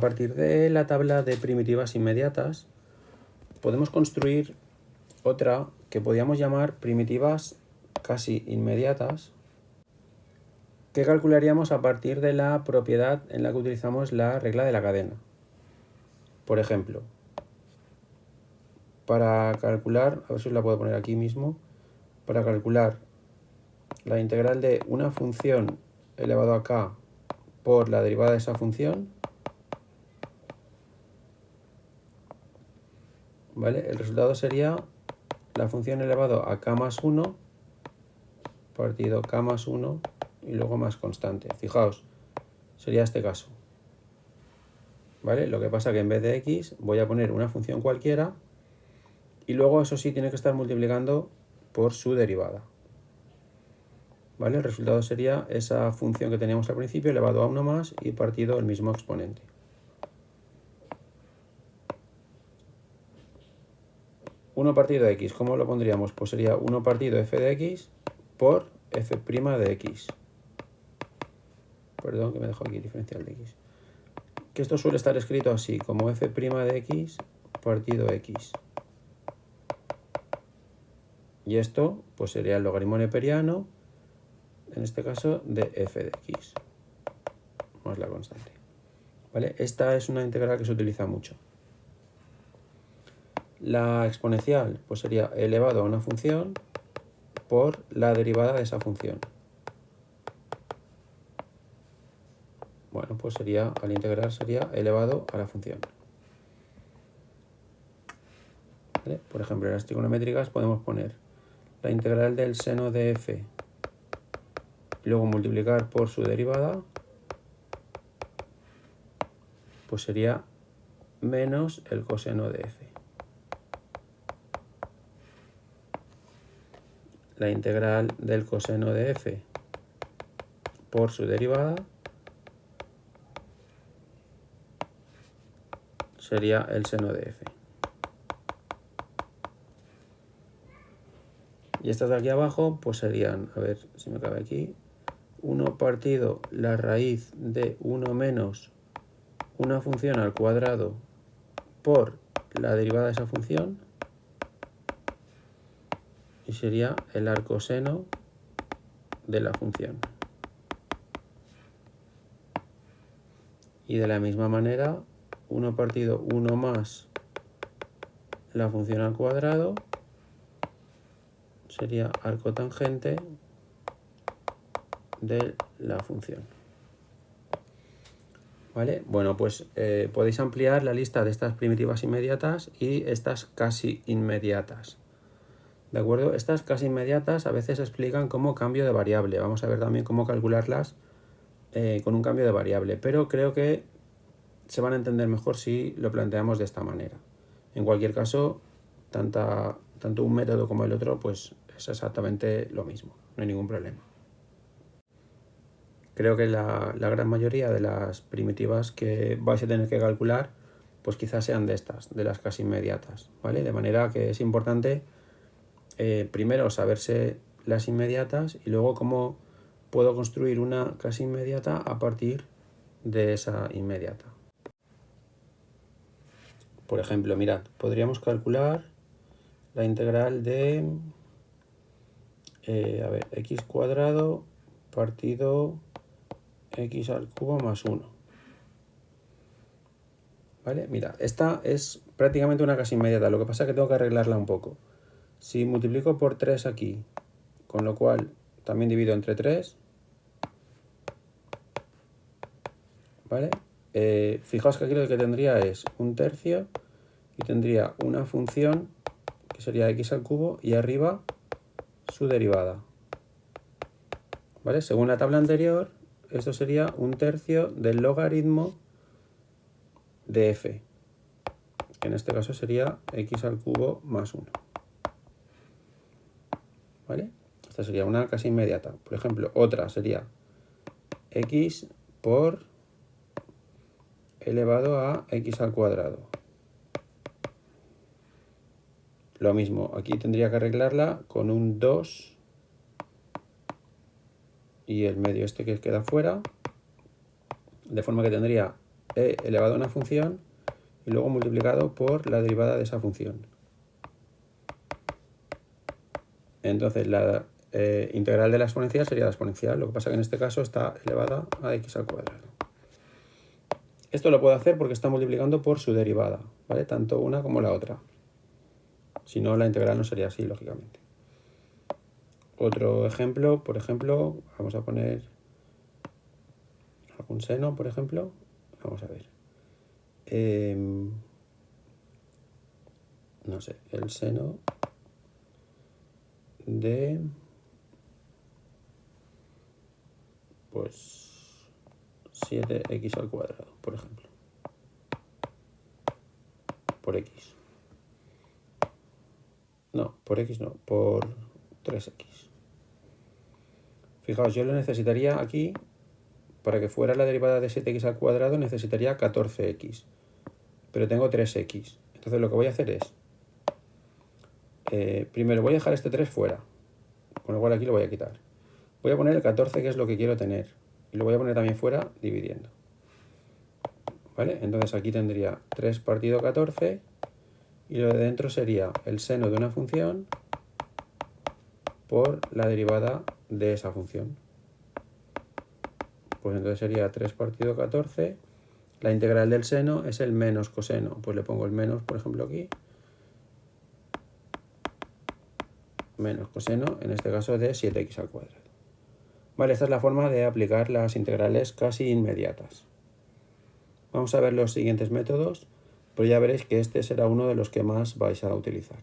a partir de la tabla de primitivas inmediatas, podemos construir otra que podríamos llamar primitivas casi inmediatas, que calcularíamos a partir de la propiedad en la que utilizamos la regla de la cadena. Por ejemplo, para calcular, a ver si os la puedo poner aquí mismo, para calcular la integral de una función elevado a k por la derivada de esa función, ¿vale? El resultado sería la función elevado a k más 1 partido k más 1 y luego más constante. Fijaos, sería este caso, ¿vale? Lo que pasa que en vez de x voy a poner una función cualquiera y luego eso sí tiene que estar multiplicando por su derivada, ¿vale? El resultado sería esa función que teníamos al principio elevado a 1 más y partido el mismo exponente. Uno partido de x, ¿cómo lo pondríamos? Pues sería 1 partido f de x por f' de x. Perdón, que me dejo aquí diferencial de x. Que esto suele estar escrito así, como f' de x partido x. Y esto pues sería el logaritmo neperiano, en este caso, de f de x, más la constante. ¿Vale? Esta es una integral que se utiliza mucho. La exponencial pues sería elevado a una función por la derivada de esa función. Bueno, pues sería, al integrar sería elevado a la función. ¿Vale? Por ejemplo, en las trigonométricas podemos poner la integral del seno de f y luego multiplicar por su derivada, pues sería menos el coseno de f. La integral del coseno de f por su derivada sería el seno de f. Y estas de aquí abajo pues serían, a ver si me cabe aquí, 1 partido la raíz de 1 menos una función al cuadrado por la derivada de esa función, y sería el arcoseno de la función. Y de la misma manera, 1 partido 1 más la función al cuadrado sería arcotangente de la función. ¿Vale? Bueno, pues podéis ampliar la lista de estas primitivas inmediatas y estas casi inmediatas. ¿De acuerdo? Estas casi inmediatas a veces explican como cambio de variable. Vamos a ver también cómo calcularlas con un cambio de variable, pero creo que se van a entender mejor si lo planteamos de esta manera. En cualquier caso, tanto un método como el otro pues es exactamente lo mismo, no hay ningún problema. Creo que la gran mayoría de las primitivas que vais a tener que calcular pues quizás sean de estas, de las casi inmediatas, ¿vale? De manera que es importante primero saberse las inmediatas y luego cómo puedo construir una casi inmediata a partir de esa inmediata. Por ejemplo, mirad, podríamos calcular la integral de x cuadrado partido x al cubo más 1. ¿Vale? Mira, esta es prácticamente una casi inmediata, lo que pasa es que tengo que arreglarla un poco. Si multiplico por 3 aquí, con lo cual también divido entre 3, ¿vale? Fijaos que aquí lo que tendría es un tercio y tendría una función que sería x al cubo y arriba su derivada. ¿Vale? Según la tabla anterior, esto sería un tercio del logaritmo de f, que en este caso sería x al cubo más 1. ¿Vale? Esta sería una casi inmediata. Por ejemplo, otra sería x por elevado a x al cuadrado. Lo mismo, aquí tendría que arreglarla con un 2 y el medio este que queda fuera, de forma que tendría e elevado a una función y luego multiplicado por la derivada de esa función. Entonces la integral de la exponencial sería la exponencial, lo que pasa que en este caso está elevada a x al cuadrado. Esto lo puedo hacer porque está multiplicando por su derivada, ¿vale? Tanto una como la otra. Si no, la integral no sería así, lógicamente. Otro ejemplo, por ejemplo, vamos a poner algún seno, por ejemplo. Vamos a ver. No sé, el seno de, pues, 7x al cuadrado, por ejemplo. Por x. No, por x no, por 3x. Fijaos, yo lo necesitaría aquí, para que fuera la derivada de 7x al cuadrado, necesitaría 14x. Pero tengo 3x. Entonces lo que voy a hacer es, primero voy a dejar este 3 fuera, con lo cual aquí lo voy a quitar. Voy a poner el 14, que es lo que quiero tener, y lo voy a poner también fuera dividiendo. ¿Vale? Entonces aquí tendría 3 partido 14, y lo de dentro sería el seno de una función por la derivada de esa función. Pues entonces sería 3 partido 14. La integral del seno es el menos coseno. Pues le pongo el menos, por ejemplo, aquí. Menos coseno, en este caso de 7x al cuadrado. Vale, esta es la forma de aplicar las integrales casi inmediatas. Vamos a ver los siguientes métodos, pero ya veréis que este será uno de los que más vais a utilizar.